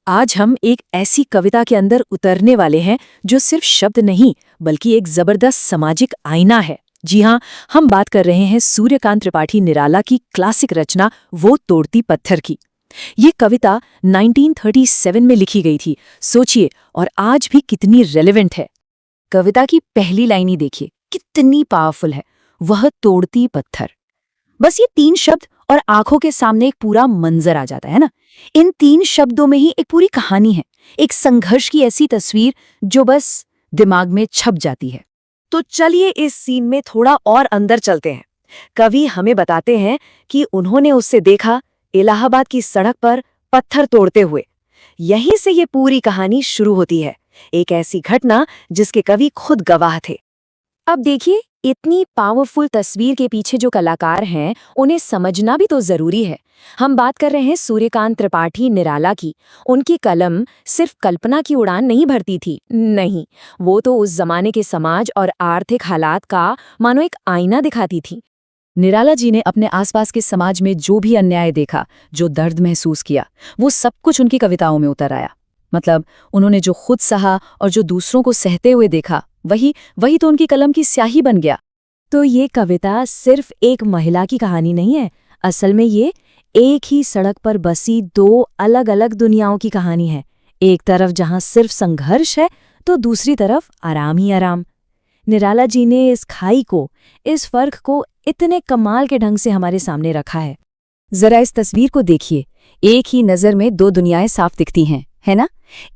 आज हम एक ऐसी कविता के अंदर उतरने वाले हैं जो सिर्फ शब्द नहीं बल्कि एक जबरदस्त सामाजिक आईना है। जी हाँ, हम बात कर रहे हैं सूर्यकांत त्रिपाठी निराला की क्लासिक रचना वो तोड़ती पत्थर की। ये कविता 1937 में लिखी गई थी। सोचिए, और आज भी कितनी रेलेवेंट है। कविता की पहली लाइन ही देखिए, कितनी पावरफुल है। वह तोड़ती पत्थर। बस ये 3 शब्द और आंखों के सामने एक पूरा मंजर आ जाता है ना। इन 3 शब्दों में ही एक पूरी कहानी है, एक संघर्ष की ऐसी तस्वीर जो बस दिमाग में छप जाती है। तो चलिए इस सीन में थोड़ा और अंदर चलते हैं। कवि हमें बताते हैं कि उन्होंने उससे देखा इलाहाबाद की सड़क पर पत्थर तोड़ते हुए। यहीं से ये पूरी कहानी शुरू होती है, एक ऐसी घटना जिसके कवि खुद गवाह थे। अब देखिए, इतनी पावरफुल तस्वीर के पीछे जो कलाकार हैं उन्हें समझना भी तो जरूरी है। हम बात कर रहे हैं सूर्यकांत त्रिपाठी निराला की। उनकी कलम सिर्फ कल्पना की उड़ान नहीं भरती थी, नहीं, वो तो उस जमाने के समाज और आर्थिक हालात का मानो एक आईना दिखाती थी। निराला जी ने अपने आसपास के समाज में जो भी अन्याय देखा, जो दर्द महसूस किया, वो सब कुछ उनकी कविताओं में उतर आया। मतलब उन्होंने जो खुद सहा और जो दूसरों को सहते हुए देखा, वही तो उनकी कलम की स्याही बन गया। तो ये कविता सिर्फ एक महिला की कहानी नहीं है, असल में ये एक ही सड़क पर बसी 2 अलग-अलग दुनियाओं की कहानी है। एक तरफ जहां सिर्फ संघर्ष है तो दूसरी तरफ आराम ही आराम। निराला जी ने इस खाई को, इस फर्क को इतने कमाल के ढंग से हमारे सामने रखा है। जरा इस तस्वीर को देखिए, एक ही नजर में 2 दुनियाएं साफ दिखती हैं, है ना।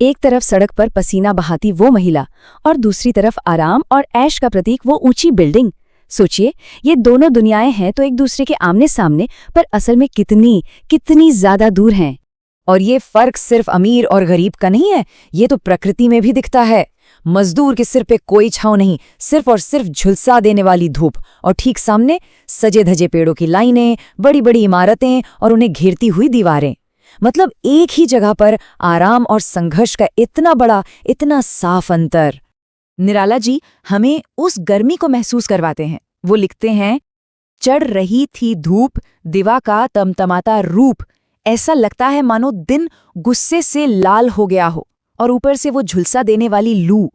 एक तरफ सड़क पर पसीना बहाती वो महिला और दूसरी तरफ आराम और ऐश का प्रतीक वो ऊंची बिल्डिंग। सोचिए, ये दोनों दुनियाएं हैं तो एक दूसरे के आमने सामने, पर असल में कितनी ज्यादा दूर हैं। और ये फर्क सिर्फ अमीर और गरीब का नहीं है, ये तो प्रकृति में भी दिखता है। मजदूर के सिर पे कोई छांव नहीं, सिर्फ और सिर्फ झुलसा देने वाली धूप, और ठीक सामने सजे धजे पेड़ों की लाइनें, बड़ी बड़ी इमारतें और उन्हें घेरती हुई दीवारें। मतलब एक ही जगह पर आराम और संघर्ष का इतना बड़ा, इतना साफ अंतर। निराला जी हमें उस गर्मी को महसूस करवाते हैं। वो लिखते हैं, चढ़ रही थी धूप, दिवा का तमतमाता रूप, ऐसा लगता है मानो दिन गुस्से से लाल हो गया हो, और ऊपर से वो झुलसा देने वाली लू।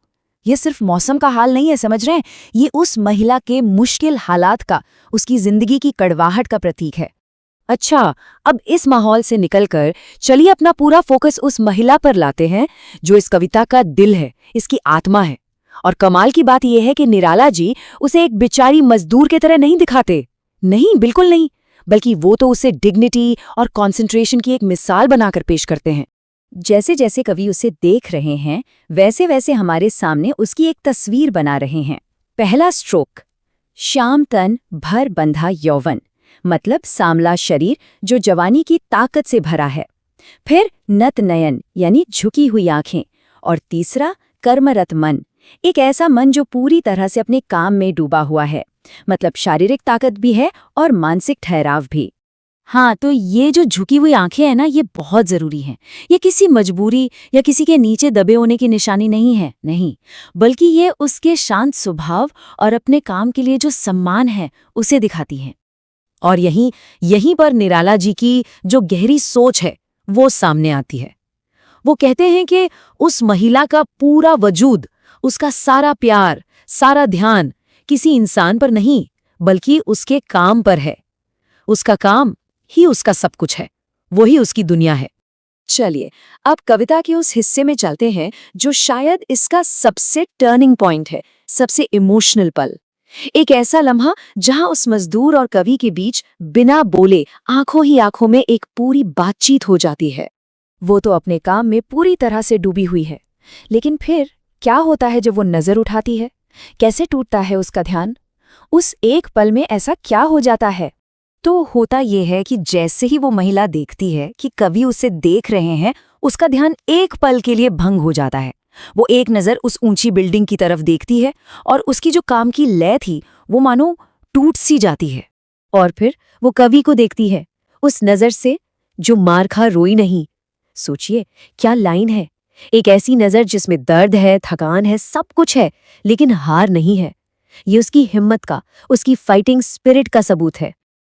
ये सिर्फ मौसम का हाल नहीं है, समझ रहे हैं, ये उस महिला के मुश्किल हालात का, उसकी जिंदगी की कड़वाहट का प्रतीक है। अच्छा, अब इस माहौल से निकलकर चलिए अपना पूरा फोकस उस महिला पर लाते हैं जो इस कविता का दिल है, इसकी आत्मा है। और कमाल की बात यह है कि निराला जी उसे एक बेचारी मजदूर की तरह नहीं दिखाते, नहीं, बिल्कुल नहीं, बल्कि वो तो उसे डिग्निटी और कंसंट्रेशन की एक मिसाल बनाकर पेश करते हैं। जैसे जैसे कवि उसे देख रहे हैं, वैसे वैसे हमारे सामने उसकी एक तस्वीर बना रहे हैं। पहला स्ट्रोक, श्याम तन भर बंधा यौवन, मतलब सांवला शरीर जो जवानी की ताकत से भरा है। फिर नत नयन यानी झुकी हुई आंखें, और तीसरा कर्मरत मन, एक ऐसा मन जो पूरी तरह से अपने काम में डूबा हुआ है, मतलब शारीरिक ताकत भी है और मानसिक ठहराव भी। हाँ, तो ये जो झुकी हुई आंखें हैं ना, ये बहुत जरूरी हैं। ये किसी मजबूरी या किसी के नीचे दबे होने की निशानी नहीं है, नहीं, बल्कि ये उसके शांत स्वभाव और अपने काम के लिए जो सम्मान है उसे दिखाती हैं। और यहीं पर निराला जी की जो गहरी सोच है वो सामने आती है। वो कहते हैं कि उस महिला का पूरा वजूद, उसका सारा प्यार, सारा ध्यान किसी इंसान पर नहीं बल्कि उसके काम पर है। उसका काम ही उसका सब कुछ है, वही उसकी दुनिया है। चलिए अब कविता के उस हिस्से में चलते हैं जो शायद इसका सबसे टर्निंग पॉइंट है, सबसे इमोशनल पल। एक ऐसा लम्हा जहां उस मजदूर और कवि के बीच बिना बोले आंखों ही आंखों में एक पूरी बातचीत हो जाती है। वो तो अपने काम में पूरी तरह से डूबी हुई है, लेकिन फिर क्या होता है जब वो नजर उठाती है? कैसे टूटता है उसका ध्यान? उस एक पल में ऐसा क्या हो जाता है? तो होता ये है कि जैसे ही वो महिला देखती है कि कवि उसे देख रहे हैं, उसका ध्यान एक पल के लिए भंग हो जाता है। वो एक नज़र उस ऊंची बिल्डिंग की तरफ देखती है और उसकी जो काम की लय थी वो मानो टूट सी जाती है। और फिर वो कवि को देखती है उस नज़र से जो मार खा रोई नहीं। सोचिए क्या लाइन है, एक ऐसी नज़र जिसमें दर्द है, थकान है, सब कुछ है, लेकिन हार नहीं है। ये उसकी हिम्मत का, उसकी फाइटिंग स्पिरिट का सबूत है।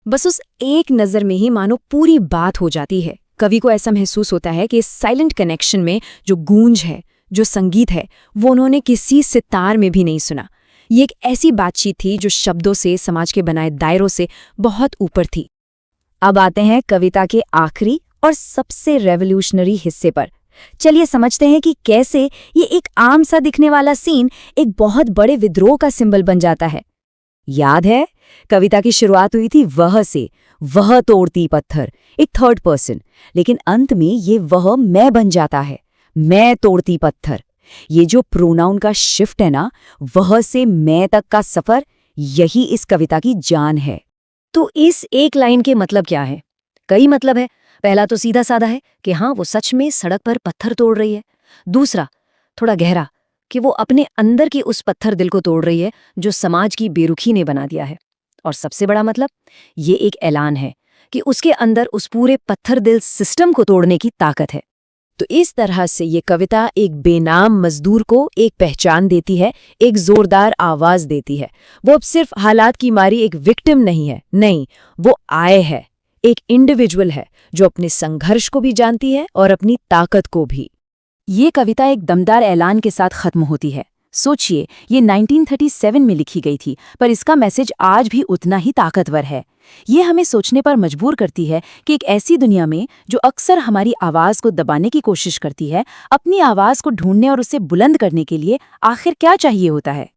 बस उस एक नज़र में ही मानो पूरी बात हो जाती है। कवि को ऐसा महसूस होता है कि इस साइलेंट कनेक्शन में जो गूंज है, जो संगीत है, वो उन्होंने किसी सितार में भी नहीं सुना। ये एक ऐसी बातचीत थी जो शब्दों से, समाज के बनाए दायरों से बहुत ऊपर थी। अब आते हैं कविता के आखिरी और सबसे रेवोल्यूशनरी हिस्से पर। चलिए समझते हैं कि कैसे ये एक आम सा दिखने वाला सीन एक बहुत बड़े विद्रोह का सिंबल बन जाता है। याद है, कविता की शुरुआत हुई थी वह से, वह तोड़ती पत्थर, एक थर्ड पर्सन, लेकिन अंत में ये वह मैं बन जाता है, मैं तोड़ती पत्थर। ये जो प्रोनाउन का शिफ्ट है ना, वह से मैं तक का सफर, यही इस कविता की जान है। तो इस एक लाइन के मतलब क्या है? कई मतलब है। पहला तो सीधा साधा है कि हाँ, वो सच में सड़क पर पत्थर तोड़ रही है। दूसरा थोड़ा गहरा, कि वो अपने अंदर की उस पत्थर दिल को तोड़ रही है जो समाज की बेरुखी ने बना दिया है। और सबसे बड़ा मतलब, ये एक ऐलान है कि उसके अंदर उस पूरे पत्थर दिल सिस्टम को तोड़ने की ताकत है। तो इस तरह से ये कविता एक बेनाम मजदूर को एक पहचान देती है, एक जोरदार आवाज देती है। वो अब सिर्फ हालात की मारी एक विक्टिम नहीं है, नहीं, वो आए है, एक इंडिविजुअल है जो अपने संघर्ष को भी जानती है और अपनी ताकत को भी। ये कविता एक दमदार ऐलान के साथ खत्म होती है। सोचिए, ये 1937 में लिखी गई थी, पर इसका मैसेज आज भी उतना ही ताकतवर है। ये हमें सोचने पर मजबूर करती है कि एक ऐसी दुनिया में जो अक्सर हमारी आवाज़ को दबाने की कोशिश करती है, अपनी आवाज़ को ढूंढने और उसे बुलंद करने के लिए आखिर क्या चाहिए होता है।